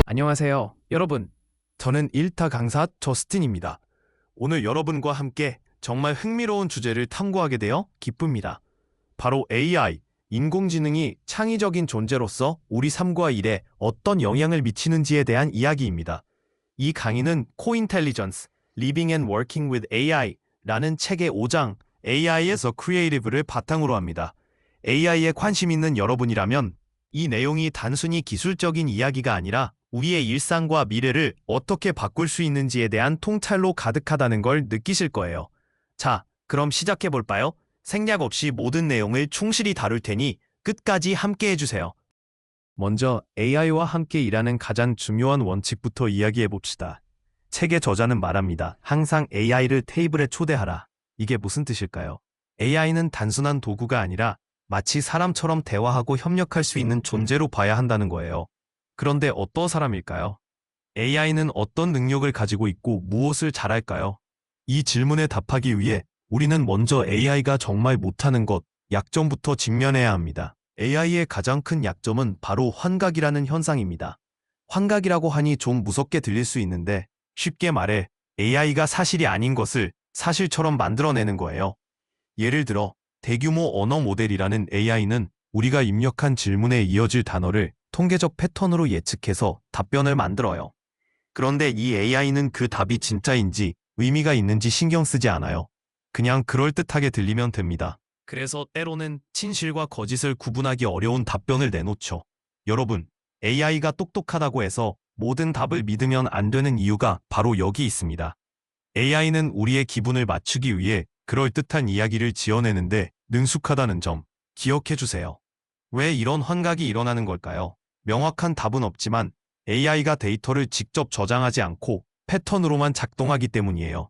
안녕하세요, 여러분. 저는 일타 강사 저스틴입니다. 오늘 여러분과 함께 정말 흥미로운 주제를 탐구하게 되어 기쁩니다. 바로 AI, 인공지능이 창의적인 존재로서 우리 삶과 일에 어떤 영향을 미치는지에 대한 이야기입니다. 이 강의는 코인텔리전스, Living and Working with AI라는 책의 5장 AI에서 Creative를 바탕으로 합니다. AI에 관심 있는 여러분이라면 이 내용이 단순히 기술적인 이야기가 아니라 우리의 일상과 미래를 어떻게 바꿀 수 있는지에 대한 통찰로 가득하다는 걸 느끼실 거예요. 자, 그럼 시작해볼까요? 생략 없이 모든 내용을 충실히 다룰 테니 끝까지 함께 해주세요. 먼저 AI와 함께 일하는 가장 중요한 원칙부터 이야기해봅시다. 책의 저자는 말합니다. 항상 AI를 테이블에 초대하라. 이게 무슨 뜻일까요? AI는 단순한 도구가 아니라 마치 사람처럼 대화하고 협력할 수 있는 존재로 봐야 한다는 거예요. 그런데 어떤 사람일까요? AI는 어떤 능력을 가지고 있고 무엇을 잘할까요? 이 질문에 답하기 위해 우리는 먼저 AI가 정말 못하는 것, 약점부터 직면해야 합니다. AI의 가장 큰 약점은 바로 환각이라는 현상입니다. 환각이라고 하니 좀 무섭게 들릴 수 있는데 쉽게 말해 AI가 사실이 아닌 것을 사실처럼 만들어내는 거예요. 예를 들어 대규모 언어 모델이라는 AI는 우리가 입력한 질문에 이어질 단어를 통계적 패턴으로 예측해서 답변을 만들어요. 그런데 이 AI는 그 답이 진짜인지 의미가 있는지 신경 쓰지 않아요. 그냥 그럴듯하게 들리면 됩니다. 그래서 때로는 진실과 거짓을 구분하기 어려운 답변을 내놓죠. 여러분, AI가 똑똑하다고 해서 모든 답을 믿으면 안 되는 이유가 바로 여기 있습니다. AI는 우리의 기분을 맞추기 위해 그럴듯한 이야기를 지어내는데 능숙하다는 점 기억해 주세요. 왜 이런 환각이 일어나는 걸까요? 명확한 답은 없지만 AI가 데이터를 직접 저장하지 않고 패턴으로만 작동하기 때문이에요.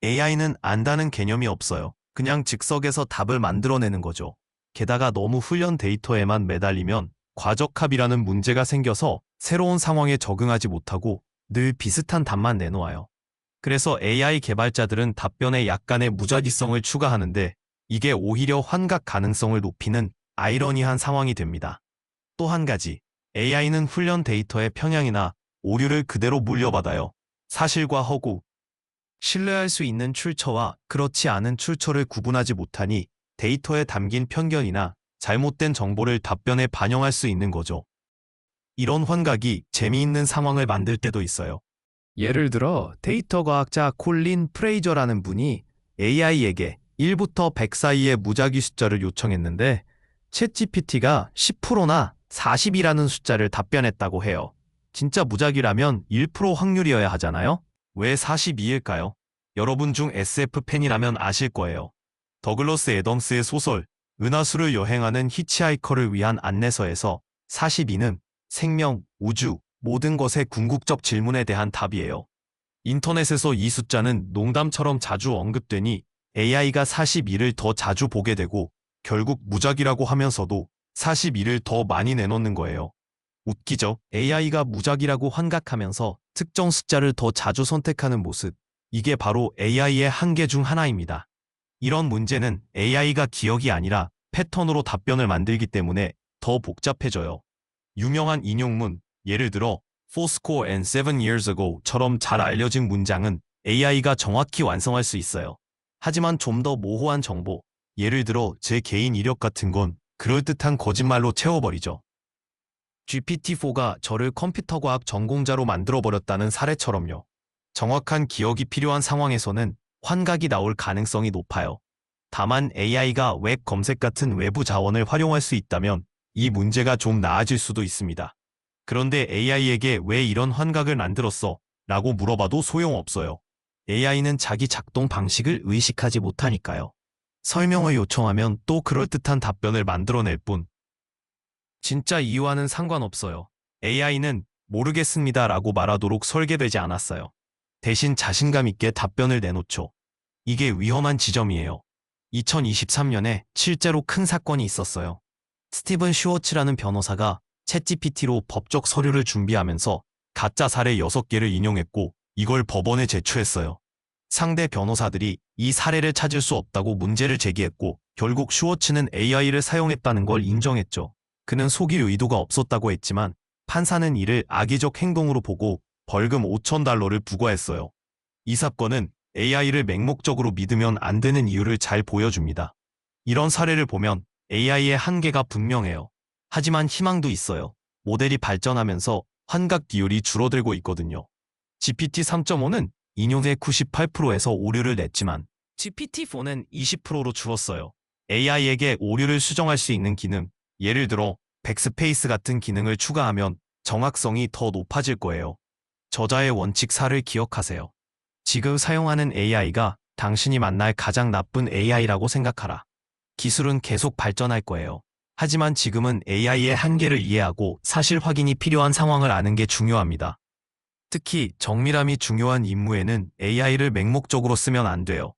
AI는 안다는 개념이 없어요. 그냥 즉석에서 답을 만들어내는 거죠. 게다가 너무 훈련 데이터에만 매달리면 과적합이라는 문제가 생겨서 새로운 상황에 적응하지 못하고 늘 비슷한 답만 내놓아요. 그래서 AI 개발자들은 답변에 약간의 무작위성을 추가하는데 이게 오히려 환각 가능성을 높이는 아이러니한 상황이 됩니다. 또 한 가지, AI는 훈련 데이터의 편향이나 오류를 그대로 물려받아요. 사실과 허구, 신뢰할 수 있는 출처와 그렇지 않은 출처를 구분하지 못하니 데이터에 담긴 편견이나 잘못된 정보를 답변에 반영할 수 있는 거죠. 이런 환각이 재미있는 상황을 만들 때도 있어요. 예를 들어 데이터 과학자 콜린 프레이저라는 분이 AI에게 1부터 100 사이의 무작위 숫자를 요청했는데 챗GPT가 10%나 40이라는 숫자를 답변했다고 해요. 진짜 무작위라면 1% 확률이어야 하잖아요? 왜 42일까요? 여러분 중 SF 팬이라면 아실 거예요. 더글러스 애덤스의 소설 은하수를 여행하는 히치하이커를 위한 안내서에서 42는 생명, 우주, 모든 것의 궁극적 질문에 대한 답이에요. 인터넷에서 이 숫자는 농담처럼 자주 언급되니 AI가 42를 더 자주 보게 되고 결국 무작위라고 하면서도 41을 더 많이 내놓는 거예요. 웃기죠? AI가 무작위라고 환각하면서 특정 숫자를 더 자주 선택하는 모습. 이게 바로 AI의 한계 중 하나입니다. 이런 문제는 AI가 기억이 아니라 패턴으로 답변을 만들기 때문에 더 복잡해져요. 유명한 인용문, 예를 들어 Fourscore and 7 years ago처럼 잘 알려진 문장은 AI가 정확히 완성할 수 있어요. 하지만 좀 더 모호한 정보, 예를 들어 제 개인 이력 같은 건 그럴듯한 거짓말로 채워버리죠. GPT-4가 저를 컴퓨터과학 전공자로 만들어버렸다는 사례처럼요. 정확한 기억이 필요한 상황에서는 환각이 나올 가능성이 높아요. 다만 AI가 웹 검색 같은 외부 자원을 활용할 수 있다면 이 문제가 좀 나아질 수도 있습니다. 그런데 AI에게 왜 이런 환각을 만들었어? 라고 물어봐도 소용없어요. AI는 자기 작동 방식을 의식하지 못하니까요. 설명을 요청하면 또 그럴듯한 답변을 만들어낼 뿐. 진짜 이유와는 상관없어요. AI는 모르겠습니다 라고 말하도록 설계되지 않았어요. 대신 자신감 있게 답변을 내놓죠. 이게 위험한 지점이에요. 2023년에 실제로 큰 사건이 있었어요. 스티븐 슈워츠라는 변호사가 챗GPT로 법적 서류를 준비하면서 가짜 사례 6개를 인용했고 이걸 법원에 제출했어요. 상대 변호사들이 이 사례를 찾을 수 없다고 문제를 제기했고 결국 슈워츠는 AI를 사용했다는 걸 인정했죠. 그는 속일 의도가 없었다고 했지만 판사는 이를 악의적 행동으로 보고 벌금 5,000달러를 부과했어요. 이 사건은 AI를 맹목적으로 믿으면 안 되는 이유를 잘 보여줍니다. 이런 사례를 보면 AI의 한계가 분명해요. 하지만 희망도 있어요. 모델이 발전하면서 환각 비율이 줄어들고 있거든요. GPT 3.5는 인용의 98%에서 오류를 냈지만 GPT-4는 20%로 줄었어요. AI에게 오류를 수정할 수 있는 기능, 예를 들어 백스페이스 같은 기능을 추가하면 정확성이 더 높아질 거예요. 저자의 원칙 4를 기억하세요. 지금 사용하는 AI가 당신이 만날 가장 나쁜 AI라고 생각하라. 기술은 계속 발전할 거예요. 하지만 지금은 AI의 한계를 이해하고 사실 확인이 필요한 상황을 아는 게 중요합니다. 특히 정밀함이 중요한 임무에는 AI를 맹목적으로 쓰면 안 돼요.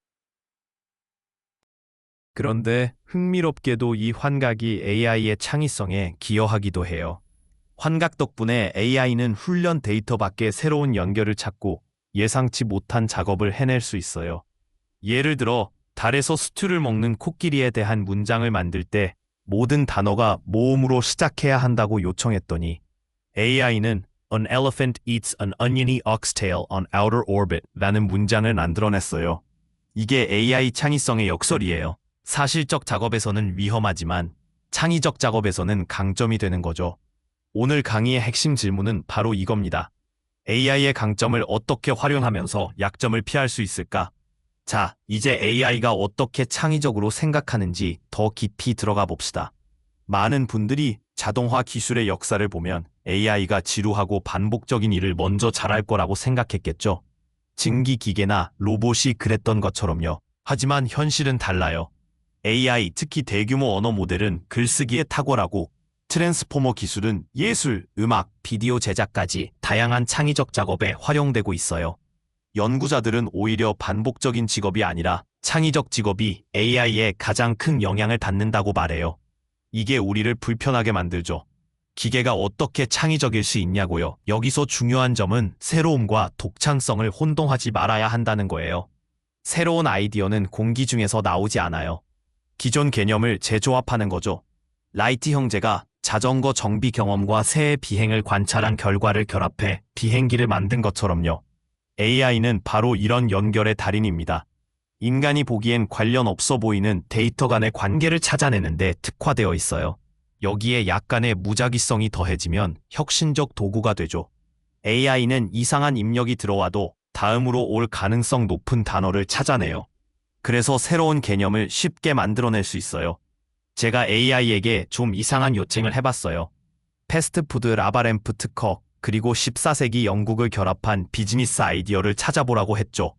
그런데 흥미롭게도 이 환각이 AI의 창의성에 기여하기도 해요. 환각 덕분에 AI는 훈련 데이터 밖에 새로운 연결을 찾고 예상치 못한 작업을 해낼 수 있어요. 예를 들어 달에서 스튜를 먹는 코끼리에 대한 문장을 만들 때 모든 단어가 모음으로 시작해야 한다고 요청했더니 AI는 An elephant eats an oniony oxtail on outer orbit 라는 문장을 만들어냈어요. 이게 AI 창의성의 역설이에요. 사실적 작업에서는 위험하지만 창의적 작업에서는 강점이 되는 거죠. 오늘 강의의 핵심 질문은 바로 이겁니다. AI의 강점을 어떻게 활용하면서 약점을 피할 수 있을까? 자, 이제 AI가 어떻게 창의적으로 생각하는지 더 깊이 들어가 봅시다. 많은 분들이 자동화 기술의 역사를 보면 AI가 지루하고 반복적인 일을 먼저 잘할 거라고 생각했겠죠. 증기기계나 로봇이 그랬던 것처럼요. 하지만 현실은 달라요. AI, 특히 대규모 언어 모델은 글쓰기에 탁월하고 트랜스포머 기술은 예술, 음악, 비디오 제작까지 다양한 창의적 작업에 활용되고 있어요. 연구자들은 오히려 반복적인 직업이 아니라 창의적 직업이 AI에 가장 큰 영향을 받는다고 말해요. 이게 우리를 불편하게 만들죠. 기계가 어떻게 창의적일 수 있냐고요. 여기서 중요한 점은 새로움과 독창성을 혼동하지 말아야 한다는 거예요. 새로운 아이디어는 공기 중에서 나오지 않아요. 기존 개념을 재조합하는 거죠. 라이트 형제가 자전거 정비 경험과 새의 비행을 관찰한 결과를 결합해 비행기를 만든 것처럼요. AI는 바로 이런 연결의 달인입니다. 인간이 보기엔 관련 없어 보이는 데이터 간의 관계를 찾아내는데 특화되어 있어요. 여기에 약간의 무작위성이 더해지면 혁신적 도구가 되죠. AI는 이상한 입력이 들어와도 다음으로 올 가능성 높은 단어를 찾아내요. 그래서 새로운 개념을 쉽게 만들어낼 수 있어요. 제가 AI에게 좀 이상한 요청을 해봤어요. 패스트푸드 라바램프 특허, 그리고 14세기 영국을 결합한 비즈니스 아이디어를 찾아보라고 했죠.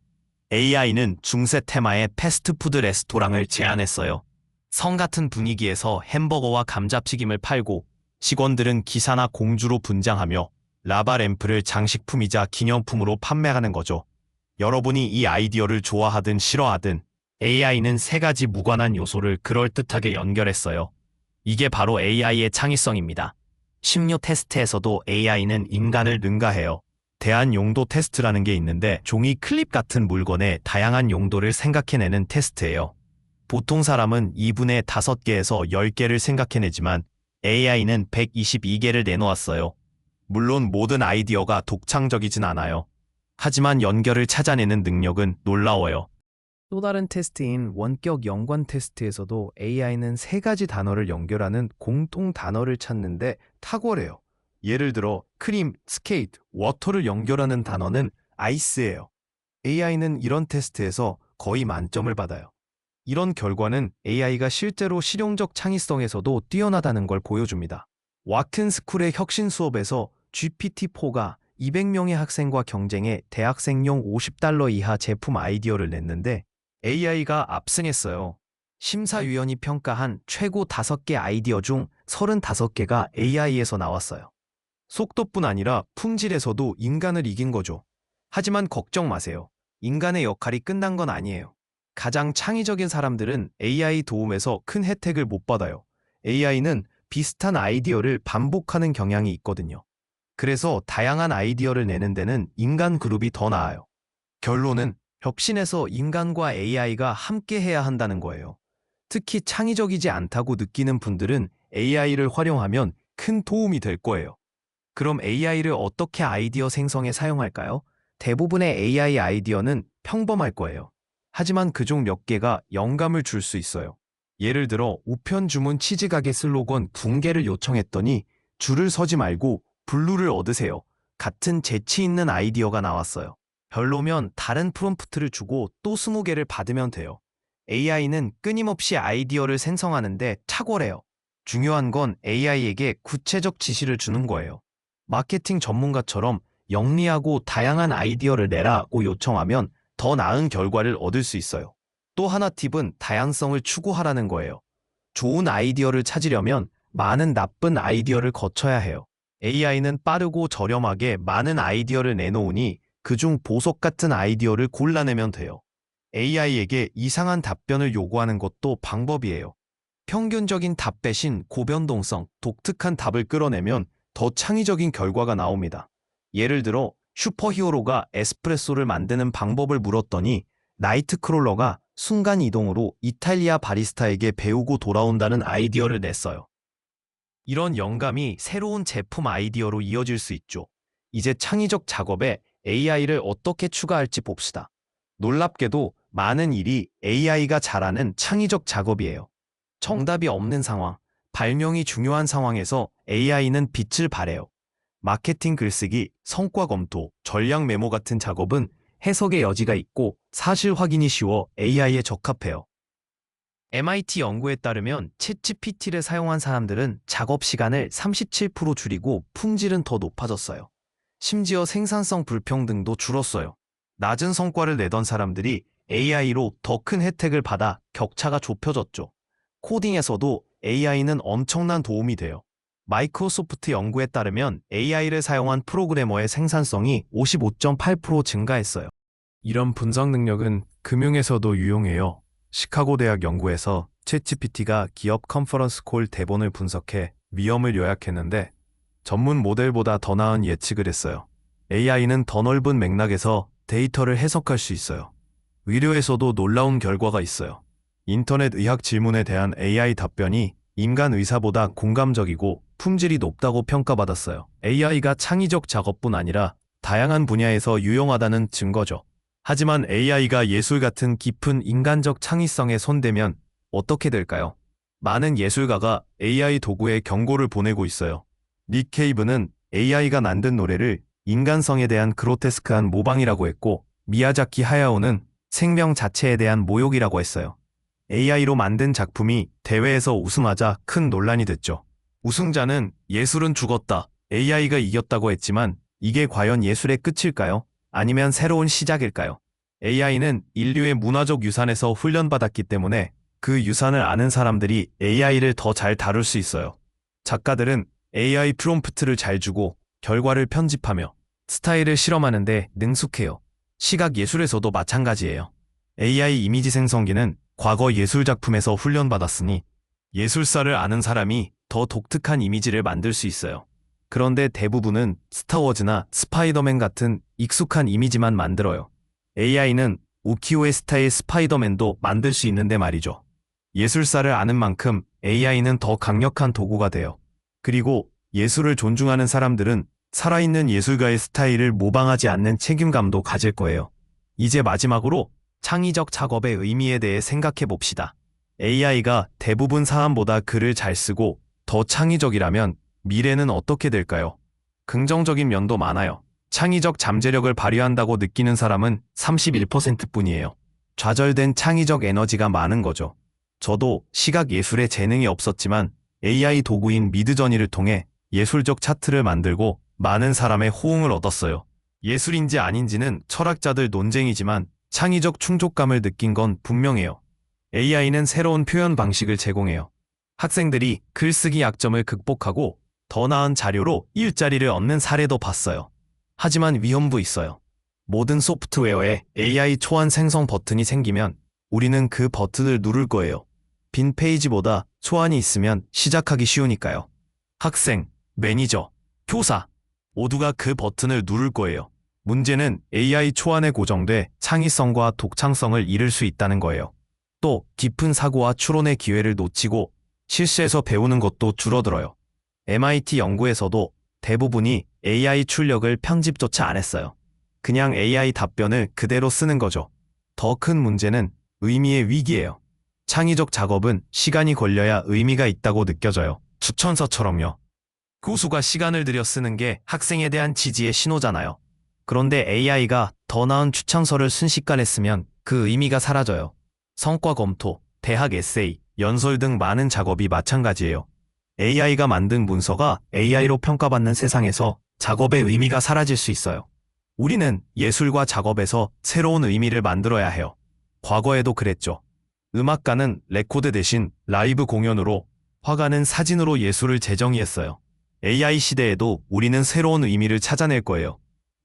AI는 중세 테마의 패스트푸드 레스토랑을 제안했어요. 성 같은 분위기에서 햄버거와 감자튀김을 팔고 직원들은 기사나 공주로 분장하며 라바램프를 장식품이자 기념품으로 판매하는 거죠. 여러분이 이 아이디어를 좋아하든 싫어하든 AI는 세 가지 무관한 요소를 그럴듯하게 연결했어요. 이게 바로 AI의 창의성입니다. 심리 테스트에서도 AI는 인간을 능가해요. 대안 용도 테스트라는 게 있는데 종이 클립 같은 물건의 다양한 용도를 생각해내는 테스트예요. 보통 사람은 2분의 5개에서 10개를 생각해내지만 AI는 122개를 내놓았어요. 물론 모든 아이디어가 독창적이진 않아요. 하지만 연결을 찾아내는 능력은 놀라워요. 또 다른 테스트인 원격 연관 테스트에서도 AI는 세 가지 단어를 연결하는 공통 단어를 찾는데 탁월해요. 예를 들어 크림, 스케이트, 워터를 연결하는 단어는 아이스예요. AI는 이런 테스트에서 거의 만점을 받아요. 이런 결과는 AI가 실제로 실용적 창의성에서도 뛰어나다는 걸 보여줍니다. 와튼 스쿨의 혁신 수업에서 GPT-4가 200명의 학생과 경쟁해 대학생용 $50 이하 제품 아이디어를 냈는데 AI가 압승했어요. 심사위원이 평가한 최고 5개 아이디어 중 35개가 AI에서 나왔어요. 속도뿐 아니라 품질에서도 인간을 이긴 거죠. 하지만 걱정 마세요. 인간의 역할이 끝난 건 아니에요. 가장 창의적인 사람들은 AI 도움에서 큰 혜택을 못 받아요. AI는 비슷한 아이디어를 반복하는 경향이 있거든요. 그래서 다양한 아이디어를 내는 데는 인간 그룹이 더 나아요. 결론은 혁신에서 인간과 AI가 함께 해야 한다는 거예요. 특히 창의적이지 않다고 느끼는 분들은 AI를 활용하면 큰 도움이 될 거예요. 그럼 AI를 어떻게 아이디어 생성에 사용할까요? 대부분의 AI 아이디어는 평범할 거예요. 하지만 그중 몇 개가 영감을 줄 수 있어요. 예를 들어 우편 주문 치즈 가게 슬로건 붕괴를 요청했더니 줄을 서지 말고 블루를 얻으세요. 같은 재치 있는 아이디어가 나왔어요. 별로면 다른 프롬프트를 주고 또 20개를 받으면 돼요. AI는 끊임없이 아이디어를 생성하는데 탁월해요. 중요한 건 AI에게 구체적 지시를 주는 거예요. 마케팅 전문가처럼 영리하고 다양한 아이디어를 내라고 요청하면 더 나은 결과를 얻을 수 있어요. 또 하나 팁은 다양성을 추구하라는 거예요. 좋은 아이디어를 찾으려면 많은 나쁜 아이디어를 거쳐야 해요. AI는 빠르고 저렴하게 많은 아이디어를 내놓으니 그중 보석 같은 아이디어를 골라내면 돼요. AI에게 이상한 답변을 요구하는 것도 방법이에요. 평균적인 답 대신 고변동성, 독특한 답을 끌어내면 더 창의적인 결과가 나옵니다. 예를 들어 슈퍼히어로가 에스프레소를 만드는 방법을 물었더니 나이트크롤러가 순간이동으로 이탈리아 바리스타에게 배우고 돌아온다는 아이디어를 냈어요. 이런 영감이 새로운 제품 아이디어로 이어질 수 있죠. 이제 창의적 작업에 AI를 어떻게 추가할지 봅시다. 놀랍게도 많은 일이 AI가 잘하는 창의적 작업이에요. 정답이 없는 상황, 발명이 중요한 상황에서 AI는 빛을 발해요. 마케팅 글쓰기, 성과 검토, 전략 메모 같은 작업은 해석의 여지가 있고 사실 확인이 쉬워 AI에 적합해요. MIT 연구에 따르면 챗GPT를 사용한 사람들은 작업 시간을 37% 줄이고 품질은 더 높아졌어요. 심지어 생산성 불평등도 줄었어요. 낮은 성과를 내던 사람들이 AI로 더 큰 혜택을 받아 격차가 좁혀졌죠. 코딩에서도 AI는 엄청난 도움이 돼요. 마이크로소프트 연구에 따르면 AI를 사용한 프로그래머의 생산성이 55.8% 증가했어요. 이런 분석 능력은 금융에서도 유용해요. 시카고 대학 연구에서 챗GPT가 기업 컨퍼런스 콜 대본을 분석해 위험을 요약했는데 전문 모델보다 더 나은 예측을 했어요. AI는 더 넓은 맥락에서 데이터를 해석할 수 있어요. 의료에서도 놀라운 결과가 있어요. 인터넷 의학 질문에 대한 AI 답변이 인간 의사보다 공감적이고 품질이 높다고 평가받았어요. AI가 창의적 작업뿐 아니라 다양한 분야에서 유용하다는 증거죠. 하지만 AI가 예술 같은 깊은 인간적 창의성에 손대면 어떻게 될까요? 많은 예술가가 AI 도구에 경고를 보내고 있어요. 닉 케이브는 AI가 만든 노래를 인간성에 대한 그로테스크한 모방이라고 했고, 미야자키 하야오는 생명 자체에 대한 모욕이라고 했어요. AI로 만든 작품이 대회에서 우승하자 큰 논란이 됐죠. 우승자는 예술은 죽었다, AI가 이겼다고 했지만 이게 과연 예술의 끝일까요? 아니면 새로운 시작일까요? AI는 인류의 문화적 유산에서 훈련받았기 때문에 그 유산을 아는 사람들이 AI를 더 잘 다룰 수 있어요. 작가들은 AI 프롬프트를 잘 주고 결과를 편집하며 스타일을 실험하는데 능숙해요. 시각 예술에서도 마찬가지예요. AI 이미지 생성기는 과거 예술 작품에서 훈련받았으니 예술사를 아는 사람이 더 독특한 이미지를 만들 수 있어요. 그런데 대부분은 스타워즈나 스파이더맨 같은 익숙한 이미지만 만들어요. AI는 우키요의 스타일 스파이더맨도 만들 수 있는데 말이죠. 예술사를 아는 만큼 AI는 더 강력한 도구가 돼요. 그리고 예술을 존중하는 사람들은 살아있는 예술가의 스타일을 모방하지 않는 책임감도 가질 거예요. 이제 마지막으로 창의적 작업의 의미에 대해 생각해 봅시다. AI가 대부분 사람보다 글을 잘 쓰고 더 창의적이라면 미래는 어떻게 될까요? 긍정적인 면도 많아요. 창의적 잠재력을 발휘한다고 느끼는 사람은 31%뿐이에요. 좌절된 창의적 에너지가 많은 거죠. 저도 시각 예술에 재능이 없었지만 AI 도구인 미드저니를 통해 예술적 차트를 만들고 많은 사람의 호응을 얻었어요. 예술인지 아닌지는 철학자들 논쟁이지만 창의적 충족감을 느낀 건 분명해요. AI는 새로운 표현 방식을 제공해요. 학생들이 글쓰기 약점을 극복하고 더 나은 자료로 일자리를 얻는 사례도 봤어요. 하지만 위험도 있어요. 모든 소프트웨어에 AI 초안 생성 버튼이 생기면 우리는 그 버튼을 누를 거예요. 빈 페이지보다 초안이 있으면 시작하기 쉬우니까요. 학생, 매니저, 교사 모두가 그 버튼을 누를 거예요. 문제는 AI 초안에 고정돼 창의성과 독창성을 잃을 수 있다는 거예요. 또 깊은 사고와 추론의 기회를 놓치고 실수에서 배우는 것도 줄어들어요. MIT 연구에서도 대부분이 AI 출력을 편집조차 안 했어요. 그냥 AI 답변을 그대로 쓰는 거죠. 더 큰 문제는 의미의 위기예요. 창의적 작업은 시간이 걸려야 의미가 있다고 느껴져요. 추천서처럼요. 교수가 시간을 들여 쓰는 게 학생에 대한 지지의 신호잖아요. 그런데 AI가 더 나은 추천서를 순식간에 쓰면 그 의미가 사라져요. 성과 검토, 대학 에세이, 연설 등 많은 작업이 마찬가지예요. AI가 만든 문서가 AI로 평가받는 세상에서 작업의 의미가 사라질 수 있어요. 우리는 예술과 작업에서 새로운 의미를 만들어야 해요. 과거에도 그랬죠. 음악가는 레코드 대신 라이브 공연으로, 화가는 사진으로 예술을 재정의했어요. AI 시대에도 우리는 새로운 의미를 찾아낼 거예요.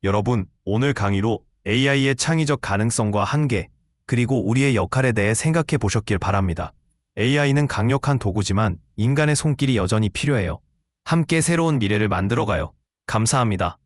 여러분, 오늘 강의로 AI의 창의적 가능성과 한계, 그리고 우리의 역할에 대해 생각해 보셨길 바랍니다. AI는 강력한 도구지만 인간의 손길이 여전히 필요해요. 함께 새로운 미래를 만들어가요. 감사합니다.